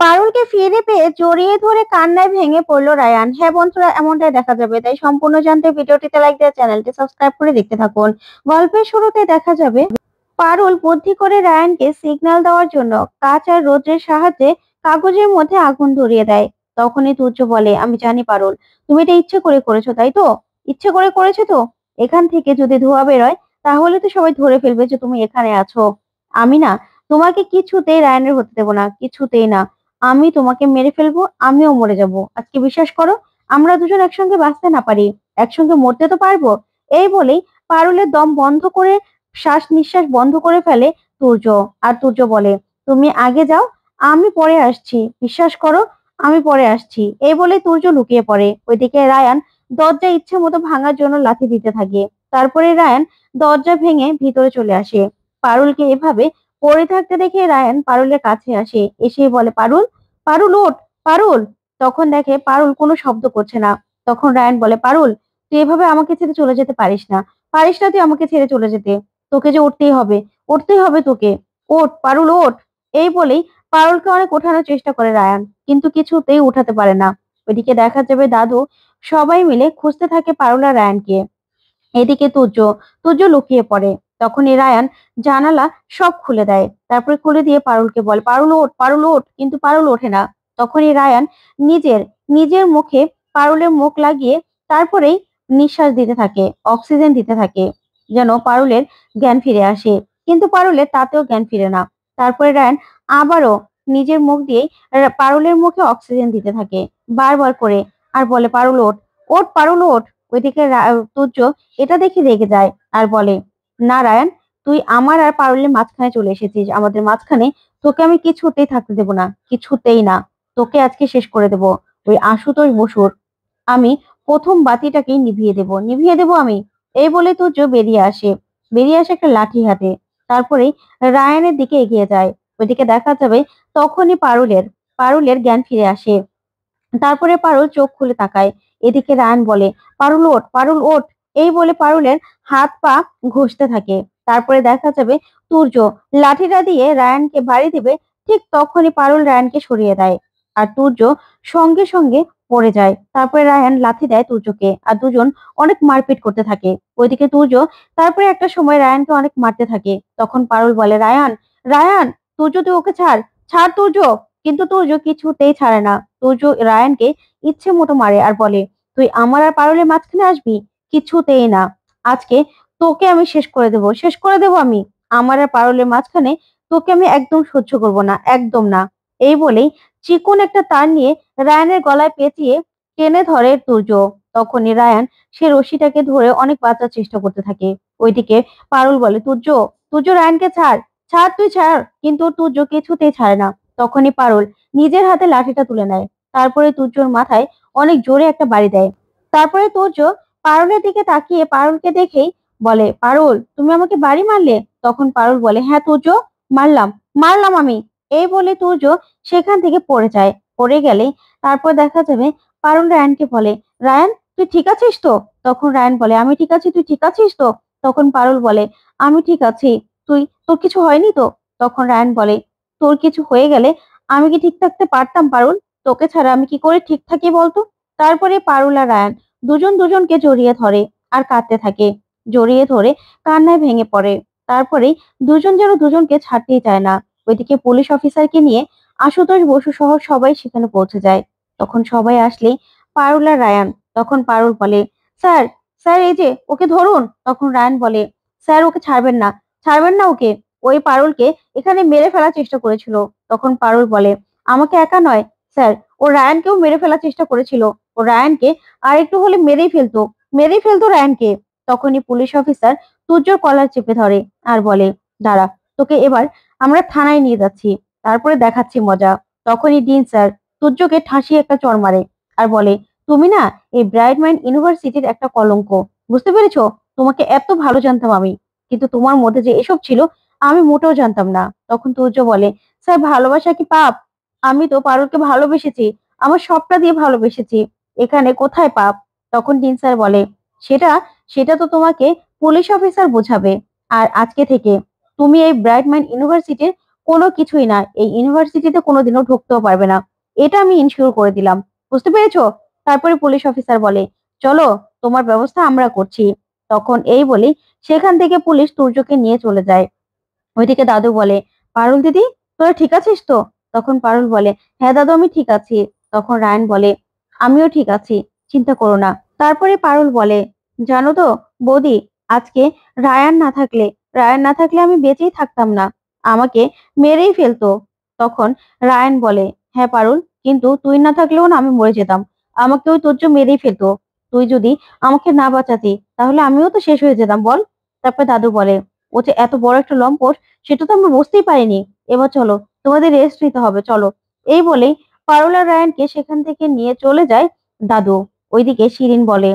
পারুলকে ফিরে পেয়ে জড়িয়ে ধরে কান্নায় ভেঙে পড়লো রায়ান। হ্যাঁ বন্ধুরা, এমনটাই দেখা যাবে, তাই সম্পূর্ণ জানতে ভিডিওটিতে লাইক দিয়ে চ্যানেলটি সাবস্ক্রাইব করে দেখতে থাকুন। গল্পের শুরুতে দেখা যাবে পারুল বুদ্ধি করে রায়ানকে সিগন্যাল দেওয়ার জন্য কাঁচ আর রোদ্রের সাহায্যে কাগজের মধ্যে আগুন ধরিয়ে দেয়। তখনই তুর্য বলে, আমি জানি পারুল, তুমি এটা ইচ্ছে করে করেছো, তাই তো? ইচ্ছে করে করেছো তো? এখান থেকে যদি ধোঁয়া বেরোয় তাহলে তো সবাই ধরে ফেলবে যে তুমি এখানে আছো। আমি না তোমাকে কিছুতেই রায়ানের হতে দেবো না, কিছুতেই না। আমি তোমাকে মেরে ফেলবো, আমিও মরে যাব। আজকে বিশ্বাস করো, আমরা দুজন একসঙ্গে বাঁচতে না পারি, একসঙ্গে মরতে তো পারবো। এই বলেই পারুলের দম বন্ধ করে, শ্বাস নিঃশ্বাস বন্ধ করে ফেলে তুর্য। আর তুর্য বলে, তুমি আগে যাও, আমি পরে আসছি, বিশ্বাস করো, আমি পরে আসছি। এই বলে তুর্য লুকিয়ে পড়ে। ওইদিকে রায়ান দরজা ইচ্ছে মতো ভাঙার জন্য লাথি দিতে থাকে। তারপরে রায়ান দরজা ভেঙে ভিতরে চলে আসে। পারুলকে এভাবে পড়ে থাকতে দেখে রায়ান পারুলের কাছে আসে, এসে বলে, পারুল, পারুল ওঠ, পারুল। তখন দেখে পারুল কোনো শব্দ করছে না। তখন রায়ান বলে, পারুল, তুই এভাবে আমাকে ছেড়ে চলে যেতে পারিস না, পারিস না তুই আমাকে ছেড়ে চলে যেতে। তোকে যে উঠতেই হবে, উঠতেই হবে তোকে। ওঠ পারুল, ওঠ। এই বলেই পারুলকে অনেক ওঠানোর চেষ্টা করে রায়ান, কিন্তু কিছুতেই উঠাতে পারে না। ওইদিকে দেখা যাবে দাদু সবাই মিলে খুঁজতে থাকে পারুল আর রায়ানকে। এদিকে তুর্য তুর্য লুকিয়ে পড়ে। তখনই রায়ান জানালা সব খুলে দেয়, তারপরে খুলে দিয়ে পারুলকে বলে, পারুল ওঠ, পারুল ওঠ। কিন্তু পারুল ওঠে না। তখনই রায়ান নিজের নিজের মুখে পারুলের মুখ লাগিয়ে তারপরেই নিঃশ্বাস দিতে থাকে, অক্সিজেন দিতে থাকে, যেন পারুলের জ্ঞান ফিরে আসে। কিন্তু পারুলের তাতেও জ্ঞান ফিরে না। তারপরে রায়ান আবারও নিজের মুখ দিয়ে পারুলের মুখে অক্সিজেন দিতে থাকে, বারবার করে। আর বলে, পারুল ওঠ, ওঠ পারুল ওঠ। ওইদিকে তুর্য এটা দেখে রেগে যায় আর বলে, নারায়ণ, তুই আমার আর পারুলের মাঝখানে চলে এসেছিস, আমাদের মাঝখানে। তোকে আমি কিছুতেই থাকতে দেবো না, কিছুতেই না। তোকে আজকে শেষ করে দেব। ওই আশুতোষ বসুর আমি প্রথম বাতিটাকেই নিভিয়ে দেব আমি। এই বলে তুর্য বেরিয়ে আসে একটা লাঠি হাতে। তারপরে রায়ানের দিকে এগিয়ে যায়। ওইদিকে দেখা যাবে তখনই পারুলের জ্ঞান ফিরে আসে। তারপরে পারুল চোখ খুলে তাকায়। এদিকে রায়ান বলে, পারুল ওঠ, পারুল ওঠ। এই বলে পারুলের হাত পা ঘষতে থাকে। তারপরে দেখা যাবে তুর্য লাঠিটা দিয়ে রায়ানকে বাড়ি দিবে। ঠিক তখনই পারুল রায়ানকে সরিয়ে দেয়, আর তুর্য সঙ্গে সঙ্গে পড়ে যায়। তারপরে রায়ান লাথি দেয় তুর্যকে, আর দুজন অনেক মারপিট করতে থাকে। ওইদিকে তুর্য তারপরে একটা সময় রায়ানকে অনেক মারতে থাকে। তখন পারুল বলে, রায়ান, রায়ান, তুর্য তুই ওকে ছাড়, ছাড় তুর্য। কিন্তু তুর্য কিছুতেই ছাড়ে না। তুর্য রায়ানকে ইচ্ছে মতো মারে আর বলে, তুই আমার আর পারুলের মাঝখানে আসবি? কিছুতেই না। আজকে তোকে আমি শেষ করে দেবো আমি। আমার আর পারুলের মাঝখানে তোকে আমি একদম সহ্য করব না, একদম না। এই বলেই চিকন একটা তার নিয়ে রায়ানের গলায় পেঁচিয়ে টেনে ধরে তুর্য। তখনই রায়ান সে রশিটাকে ধরে অনেক বাঁচার চেষ্টা করতে থাকে। ওইদিকে পারুল বলে, তুর্য, তুর্য রায়ানকে ছাড়, ছাড় তুই ছাড়। কিন্তু তুর্য কিছুতেই ছাড়ে না। তখনই পারুল নিজের হাতে লাঠিটা তুলে নেয়। তারপরে তুর্যর মাথায় অনেক জোরে একটা বাড়ি দেয়। তারপরে তুর্য পারুলের দিকে তাকিয়ে পারুলকে দেখেই বলে, পারুল, তুমি আমাকে বাড়ি মারলে? তখন পারুল বলে, হ্যাঁ তুর্য, মারলাম, মারলাম আমি। এই বলে তুর্য সেখান থেকে পড়ে যায়। পড়ে গেলে তারপর দেখা যাবে পারুল রায়ানকে বলে, রায়ান, তুই ঠিক আছিস তো? তখন রায়ান বলে, আমি ঠিক আছি, তুই ঠিক আছিস তো? তখন পারুল বলে, আমি ঠিক আছি। তোর কিছু হয়নি তো? তখন রায়ান বলে, তোর কিছু হয়ে গেলে আমি কি ঠিক থাকতে পারতাম পারুল? তোকে ছাড়া আমি কি করে ঠিক থাকি বলতো? তারপরে পারুল আর রায়ান দুজন দুজনকে জড়িয়ে ধরে আর কাঁদতে থাকে। জড়িয়ে ধরে কান্নায় ভেঙে পড়ে। তারপরে দুজন যেন দুজনকে ছাড়তেই চায় না। ওইদিকে পুলিশ অফিসারকে নিয়ে আশুতোষ বসু সহ সবাই সেখানে পৌঁছে যায়। তখন সবাই আসলে পারুল আর রায়ান। তখন পারুল বলে, স্যার, স্যার এই যে ওকে ধরুন। তখন রায়ান বলে, স্যার ওকে ছাড়বেন না, ছাড়বেন না ওকে। ওই পারুলকে এখানে মেরে ফেলার চেষ্টা করেছিল। তখন পারুল বলে, আমাকে একা নয় স্যার, ও রায়ানকেও মেরে ফেলার চেষ্টা করেছিল। ও রায়ানকে আর একটু হলে মেরেই ফেলতো রায়ানকে। তখনই পুলিশ অফিসার তুর্যর কলার চেপে ধরে আর বলে, দাঁড়া, তোকে এবার আমরা থানায় নিয়ে যাচ্ছি, তারপরে দেখাচ্ছি মজা। তখনই ডিন স্যার তুর্যকে ঠাসিয়ে একটা চড় মারে আর বলে, তুমি না এই ব্রাইট মাইন্ড ইউনিভার্সিটির একটা কলঙ্ক, বুঝতে পেরেছো? তোমাকে এত ভালো জানতাম আমি, কিন্তু তোমার মধ্যে যে এসব ছিল আমি মোটেও জানতাম না। তখন তুর্য বলে, স্যার ভালোবাসা কি পাপ? আমি তো পারুলকে ভালোবেসেছি, আমার সবটা দিয়ে ভালোবেসেছি, এখানে কোথায় পাপ? তখন ডিন স্যার বলে, সেটা সেটা তো তোমাকে পুলিশ অফিসার বোঝাবে। আর আজকে থেকে তুমি এই ব্রাইট মাইন্ড ইউনিভার্সিটির কোনো কিছুই না, এই ইউনিভার্সিটিতে কোনোদিনও ঢুকতেও পারবে না, এটা আমি ইনশিওর করে দিলাম, বুঝতে পেরেছো? তারপরে পুলিশ অফিসার বলে, চলো, তোমার ব্যবস্থা আমরা করছি। তখন এই বলি সেখান থেকে পুলিশ তুর্যকে নিয়ে চলে যায়। ওইদিকে দাদু বলে, পারুল দিদি, তোরা ঠিক আছিস তো? তখন পারুল বলে, হ্যাঁ দাদু, আমি ঠিক আছি। তখন রায়ন বলে, আমিও ঠিক আছি, চিন্তা করো না। তারপরে পারুল বলে, জানো তো বৌদি, আজকে রায়ান না থাকলে রায়ান না থাকলে আমি বেঁচেই থাকতাম না, আমাকে মেরেই ফেলতো। তখন রায়ান বলে, হ্যাঁ পারুল, কিন্তু তুই না থাকলেও না আমি মরে যেতাম, আমাকে ওই তুর্য মেরেই ফেলতো। তুই যদি আমাকে না বাঁচাতি তাহলে আমিও তো শেষ হয়ে যেতাম, বল। তারপরে দাদু বলে, ও যে এত বড় একটা লম্পট, সেটা তো আমরা বুঝতেই পারিনি। এবার চলো, তোমাদের রেস্ট নিতে হবে, চলো। এই বলেই পারুল আর রায়ানকে সেখান থেকে নিয়ে চলে যায় দাদু। ওইদিকে শিরিন বলে,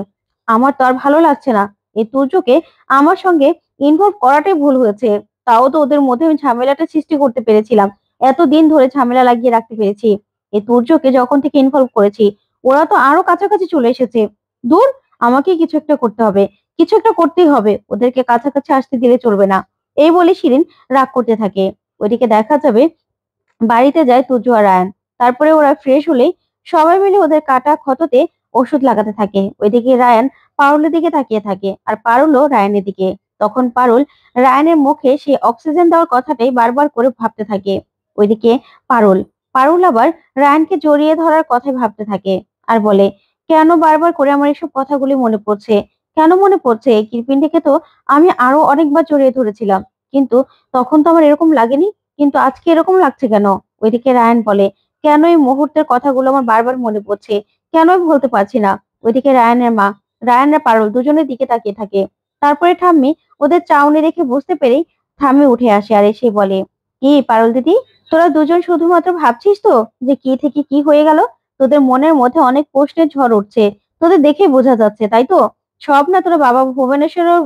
আমার তো আর ভালো লাগছে না, এই তুর্যকে আমার সঙ্গে ইনভলভ করাটাই ভুল হয়েছে। তাও তো ওদের মধ্যে আমি ঝামেলাটা সৃষ্টি করতে পেরেছিলাম, এতদিন ধরে ঝামেলা লাগিয়ে রাখতে পেরেছি। এই তুর্যকে যখন থেকে ইনভলভ করেছি, ওরা তো আরো কাছাকাছি চলে এসেছে। দূর, আমাকে কিছু একটা করতে হবে, কিছু একটা করতেই হবে, ওদেরকে কাছাকাছি আসতে দিলে চলবে না। এই বলে শিরিন রাগ করতে থাকে। ওইদিকে দেখা যাবে বাড়িতে যায় তুর্য আর রায়ান। তারপরে ওরা ফ্রেশ হলেই সবাই মিলে ওদের কাটা ক্ষততে ওষুধ লাগাতে থাকে। ওইদিকে রায়ান পারুলের দিকে তাকিয়ে থাকে, আর পারুলও রায়ানের দিকে। তখন পারুল রায়ানের মুখে সে অক্সিজেন দেওয়ার কথাটাই বারবার করে ভাবতে থাকে। ওইদিকে পারুল পারুল আবার রায়ানকে জড়িয়ে ধরার কথাই ভাবতে থাকে, আর বলে, কেন বারবার করে আমার এসব কথাগুলি মনে পড়ছে? কেন মনে পড়ছে? কৃপিনটিকে তো আমি আরো অনেকবার জড়িয়ে ধরেছিলাম, কিন্তু তখন তো আমার এরকম লাগেনি, কিন্তু আজকে এরকম লাগছে কেন? ওইদিকে রায়ান বলে, কেন এই মুহূর্তের কথাগুলো আমার বারবার মনে পড়ছে, কেনই বলতে পারছি না। ওইদিকে রায়ানের মা, রায়ান আর পারুল দুজনের দিকে তাকিয়ে থাকে। তারপরে ঠাম্মি ওদের চাউনি দেখে বুঝতে পেরেই ঠাম্মি উঠে আসে, আর এসে বলে, কি পারুল দিদি, তোরা দুজন শুধুমাত্র ভাবছিস তো যে কি থেকে কি হয়ে গেল? তোদের মনের মধ্যে অনেক প্রশ্নের ঝড় উঠছে, তোদের দেখে বোঝা যাচ্ছে, তাই তো? সব না তোরা বাবা ভুবনেশ্বরের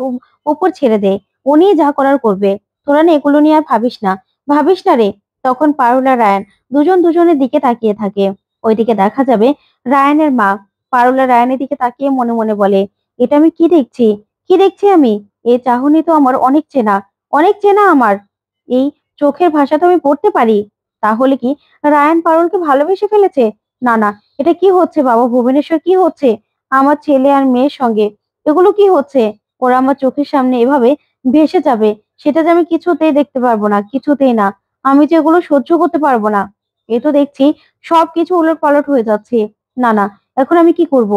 উপর ছেড়ে দে, উনি যা করার করবে, তোরা না এগুলো নিয়ে আর ভাবিস না, ভাবিস না রে। তখন পারুল আর রায়ান দুজন দুজনের দিকে তাকিয়ে থাকে। ওইদিকে দেখা যাবে রায়ানের মা পারুল আর রায়ানের দিকে তাকিয়ে মনে মনে বলে, এটা আমি কি দেখছি, কি দেখছি আমি? এই চাহনি তো আমার অনেক চেনা, অনেক চেনা আমার। এই চোখের ভাষা তো আমি পড়তে পারি। তাহলে কি রায়ান পারুলকে ভালোবেসে ফেলেছে? না না, এটা কি হচ্ছে বাবা ভুবনেশ্বর, কি হচ্ছে আমার ছেলে আর মেয়ের সঙ্গে? এগুলো কি হচ্ছে? ওরা আমার চোখের সামনে এভাবে ভেসে যাবে, সেটা যে আমি কিছুতেই দেখতে পারবো না, কিছুতেই না। আমি যে এগুলো সহ্য করতে পারবো না। এ তো দেখছি সবকিছু উলটপালট হয়ে যাচ্ছে। না না, এখন আমি কি করব?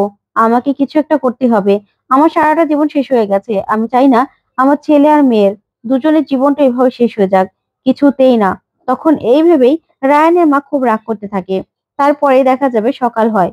আমাকে কিছু একটা করতে হবে। আমার সারাটা জীবন শেষ হয়ে গেছে, আমি চাই না আমার ছেলে আর মেয়ের দুজনের জীবনটা এভাবে শেষ হয়ে যাক, কিছুতেই না। তখন এই ভেবেই রায়ানের মা খুব রাগ করতে থাকে। তারপরে দেখা যাবে সকাল হয়।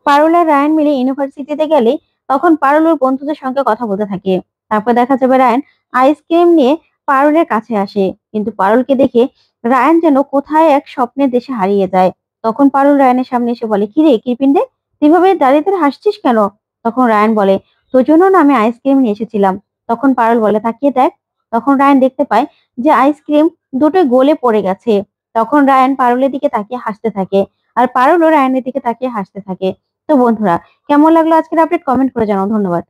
পারুল আর রায়ান মিলে ইউনিভার্সিটিতে গেলে তখন পারুল ওর বন্ধুদের সঙ্গে কথা বলতে থাকে। তারপর দেখা যাবে রায়ান আইসক্রিম নিয়ে পারুলের কাছে আসে, কিন্তু পারুলকে দেখে রায়ান যেন কোথায় এক স্বপ্নের দেশে হারিয়ে যায়। তখন পারুল রায়ানের সামনে এসে বলে, কি রে কৃপিন্ডে, তুই ভাবে দাঁড়িয়ে দাঁড়িয়ে হাসছিস কেন? তখন রায়ান বলে, তোর জন্য না আমি আইসক্রিম নিয়ে এসেছিলাম। তখন পারুল বলে, তাকিয়ে দেখ। তখন রায়ান দেখতে পায় যে আইসক্রিম দুটোই গলে পড়ে গেছে। তখন রায়ান পারুলের দিকে তাকিয়ে হাসতে থাকে, আর পারুলও রায়ানের দিকে তাকিয়ে হাসতে থাকে। তো বন্ধুরা, কেমন লাগলো আজকের আপডেট? কমেন্ট করে জানাও। ধন্যবাদ।